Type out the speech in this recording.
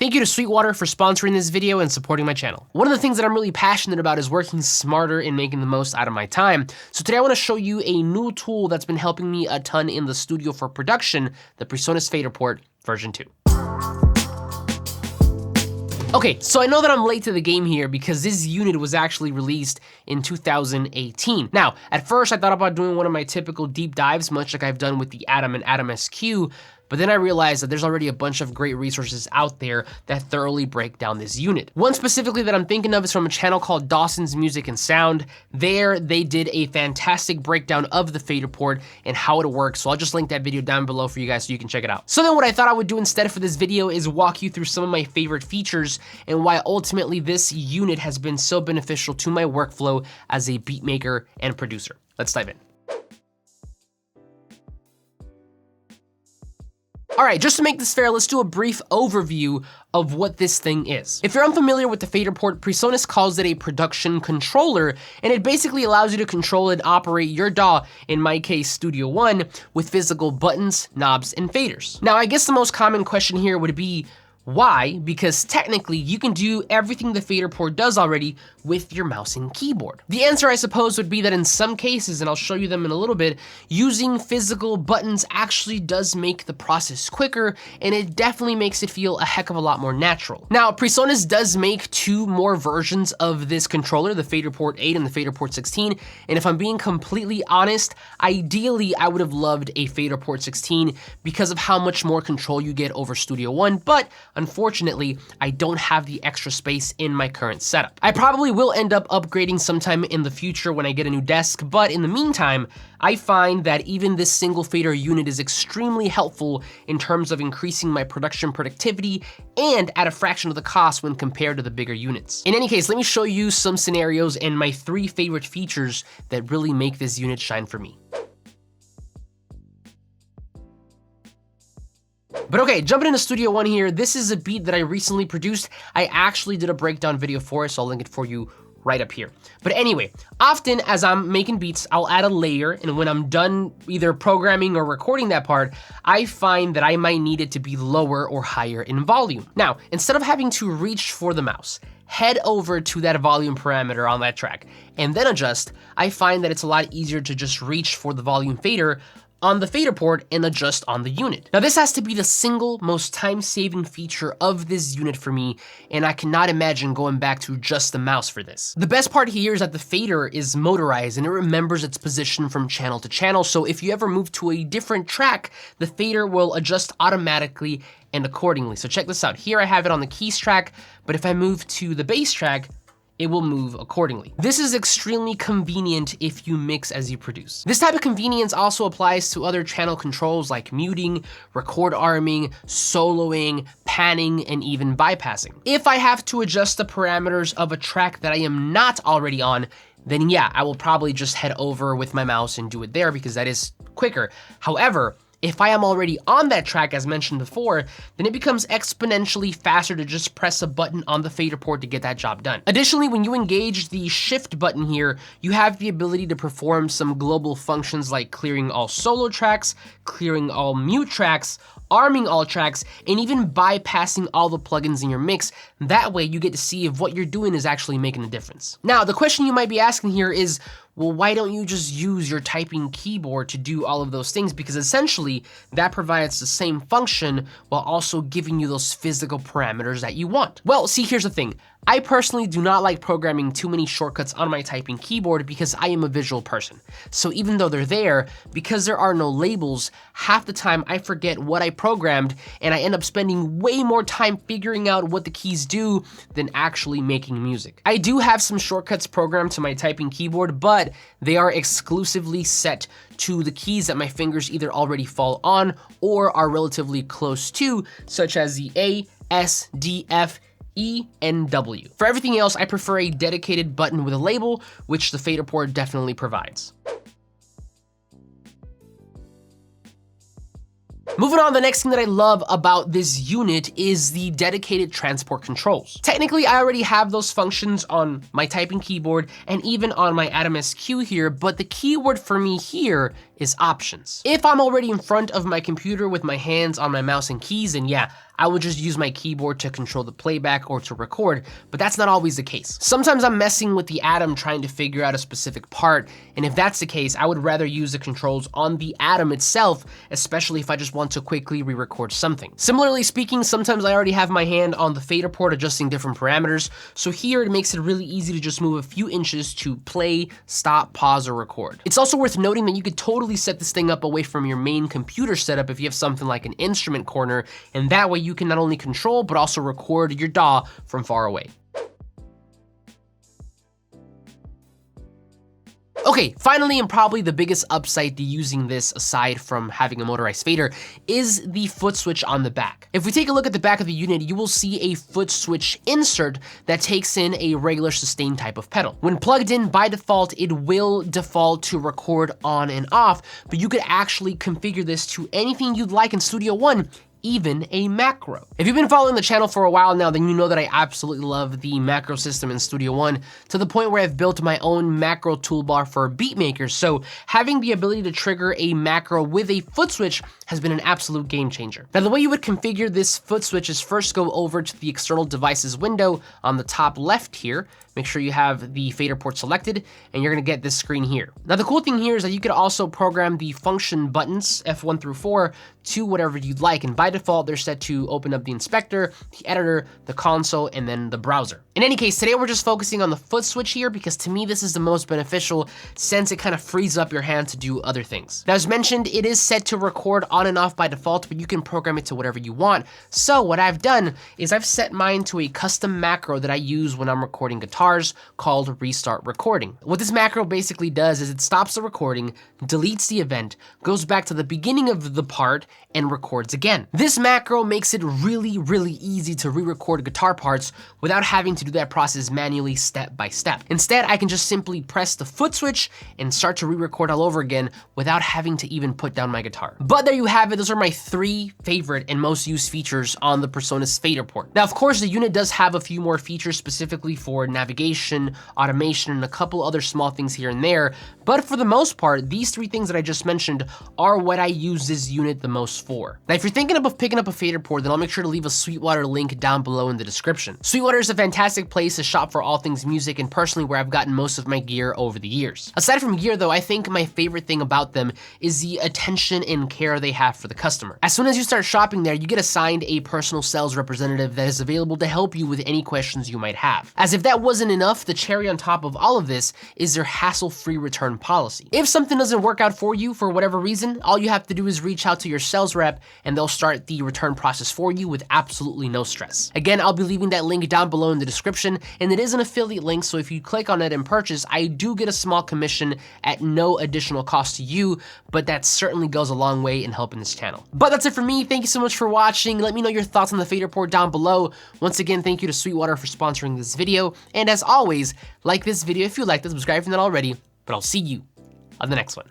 Thank you to Sweetwater for sponsoring this video and supporting my channel. One of the things that I'm really passionate about is working smarter and making the most out of my time. So today I want to show you a new tool that's been helping me a ton in the studio for production, the PreSonus Faderport version 2. Okay, so I know that I'm late to the game here because this unit was actually released in 2018. Now, at first I thought about doing one of my typical deep dives, much like I've done with the Atom and Atom SQ, but then I realized that there's already a bunch of great resources out there that thoroughly break down this unit. One specifically that I'm thinking of is from a channel called Dawson's Music and Sound. There, they did a fantastic breakdown of the Faderport and how it works, so I'll just link that video down below for you guys so you can check it out. So then what I thought I would do instead for this video is walk you through some of my favorite features and why ultimately this unit has been so beneficial to my workflow as a beat maker and producer. Let's dive in. All right, just to make this fair, let's do a brief overview of what this thing is. If you're unfamiliar with the Faderport, PreSonus calls it a production controller, and it basically allows you to control and operate your DAW, in my case Studio One, with physical buttons, knobs, and faders. Now, I guess the most common question here would be, why? Because technically you can do everything the Faderport does already with your mouse and keyboard. The answer, I suppose, would be that in some cases, and I'll show you them in a little bit, using physical buttons actually does make the process quicker, and it definitely makes it feel a heck of a lot more natural. Now, PreSonus does make two more versions of this controller, the Faderport 8 and the Faderport 16, and if I'm being completely honest, ideally I would have loved a Faderport 16 because of how much more control you get over Studio One, but unfortunately, I don't have the extra space in my current setup. I probably will end up upgrading sometime in the future when I get a new desk, but in the meantime, I find that even this single fader unit is extremely helpful in terms of increasing my production productivity and at a fraction of the cost when compared to the bigger units. In any case, let me show you some scenarios and my 3 favorite features that really make this unit shine for me. But okay, jumping into Studio One here, this is a beat that I recently produced. I actually did a breakdown video for it, so I'll link it for you right up here. But anyway, often as I'm making beats, I'll add a layer, and when I'm done either programming or recording that part, I find that I might need it to be lower or higher in volume. Now, instead of having to reach for the mouse, head over to that volume parameter on that track, and then adjust, I find that it's a lot easier to just reach for the volume fader on the Faderport and adjust on the unit. Now this has to be the single most time-saving feature of this unit for me, and I cannot imagine going back to just the mouse for this. The best part here is that the fader is motorized and it remembers its position from channel to channel, so if you ever move to a different track, the fader will adjust automatically and accordingly. So check this out. Here I have it on the keys track, but if I move to the bass track, it will move accordingly. This is extremely convenient if you mix as you produce. This type of convenience also applies to other channel controls like muting, record arming, soloing, panning, and even bypassing. If I have to adjust the parameters of a track that I am not already on, then yeah, I will probably just head over with my mouse and do it there because that is quicker. However, if I am already on that track, as mentioned before, then it becomes exponentially faster to just press a button on the Faderport to get that job done. Additionally, when you engage the shift button here, you have the ability to perform some global functions like clearing all solo tracks, clearing all mute tracks, arming all tracks, and even bypassing all the plugins in your mix. That way you get to see if what you're doing is actually making a difference. Now, the question you might be asking here is, well, why don't you just use your typing keyboard to do all of those things? Because essentially that provides the same function while also giving you those physical parameters that you want. Well, see, here's the thing. I personally do not like programming too many shortcuts on my typing keyboard because I am a visual person. So even though they're there, because there are no labels, half the time I forget what I programmed and I end up spending way more time figuring out what the keys do than actually making music. I do have some shortcuts programmed to my typing keyboard, but they are exclusively set to the keys that my fingers either already fall on or are relatively close to, such as the A, S, D, F, E, and W. For everything else, I prefer a dedicated button with a label, which the Faderport definitely provides. Moving on, the next thing that I love about this unit is the dedicated transport controls. Technically, I already have those functions on my typing keyboard and even on my Atom SQ here, but the keyword for me here is options. If I'm already in front of my computer with my hands on my mouse and keys, and yeah, I would just use my keyboard to control the playback or to record, but that's not always the case. Sometimes I'm messing with the atom trying to figure out a specific part, and if that's the case, I would rather use the controls on the atom itself, especially if I just want to quickly re-record something. Similarly speaking, sometimes I already have my hand on the fader port adjusting different parameters, so here it makes it really easy to just move a few inches to play, stop, pause, or record. It's also worth noting that you could totally set this thing up away from your main computer setup if you have something like an instrument corner, and that way you can not only control, but also record your DAW from far away. Okay, finally, and probably the biggest upside to using this aside from having a motorized fader is the foot switch on the back. If we take a look at the back of the unit, you will see a foot switch insert that takes in a regular sustain type of pedal. When plugged in by default, it will default to record on and off, but you could actually configure this to anything you'd like in Studio One, even a macro. If you've been following the channel for a while now, then you know that I absolutely love the macro system in Studio One to the point where I've built my own macro toolbar for beat makers. So having the ability to trigger a macro with a foot switch has been an absolute game changer. Now, the way you would configure this foot switch is first go over to the external devices window on the top left here. Make sure you have the fader port selected, and you're gonna get this screen here. Now, the cool thing here is that you could also program the function buttons, F1 through 4, to whatever you'd like. And by default, they're set to open up the inspector, the editor, the console, and then the browser. In any case, today we're just focusing on the foot switch here because to me, this is the most beneficial since it kind of frees up your hand to do other things. Now, as mentioned, it is set to record on and off by default, but you can program it to whatever you want. So what I've done is I've set mine to a custom macro that I use when I'm recording guitars called Restart Recording. What this macro basically does is it stops the recording, deletes the event, goes back to the beginning of the part, and records again. This macro makes it really, really easy to re-record guitar parts without having to do that process manually step by step. Instead, I can just simply press the foot switch and start to re-record all over again without having to even put down my guitar. But there you have it. Those are my 3 favorite and most used features on the PreSonus Faderport. Now, of course, the unit does have a few more features specifically for navigation, automation, and a couple other small things here and there. But for the most part, these 3 things that I just mentioned are what I use this unit the most for. Now, if you're thinking of picking up a fader port, then I'll make sure to leave a Sweetwater link down below in the description. Sweetwater is a fantastic place to shop for all things music and personally where I've gotten most of my gear over the years. Aside from gear though, I think my favorite thing about them is the attention and care they have for the customer. As soon as you start shopping there, you get assigned a personal sales representative that is available to help you with any questions you might have. As if that wasn't enough, the cherry on top of all of this is their hassle-free return policy. If something doesn't work out for you for whatever reason, all you have to do is reach out to your sales rep and they'll start the return process for you with absolutely no stress. Again, I'll be leaving that link down below in the description, and it is an affiliate link, so if you click on it and purchase, I do get a small commission at no additional cost to you, but that certainly goes a long way in helping this channel. But that's it for me. Thank you so much for watching. Let me know your thoughts on the fader port down below. Once again, thank you to Sweetwater for sponsoring this video, and as always, like this video if you liked it, subscribe if you're not already, but I'll see you on the next one.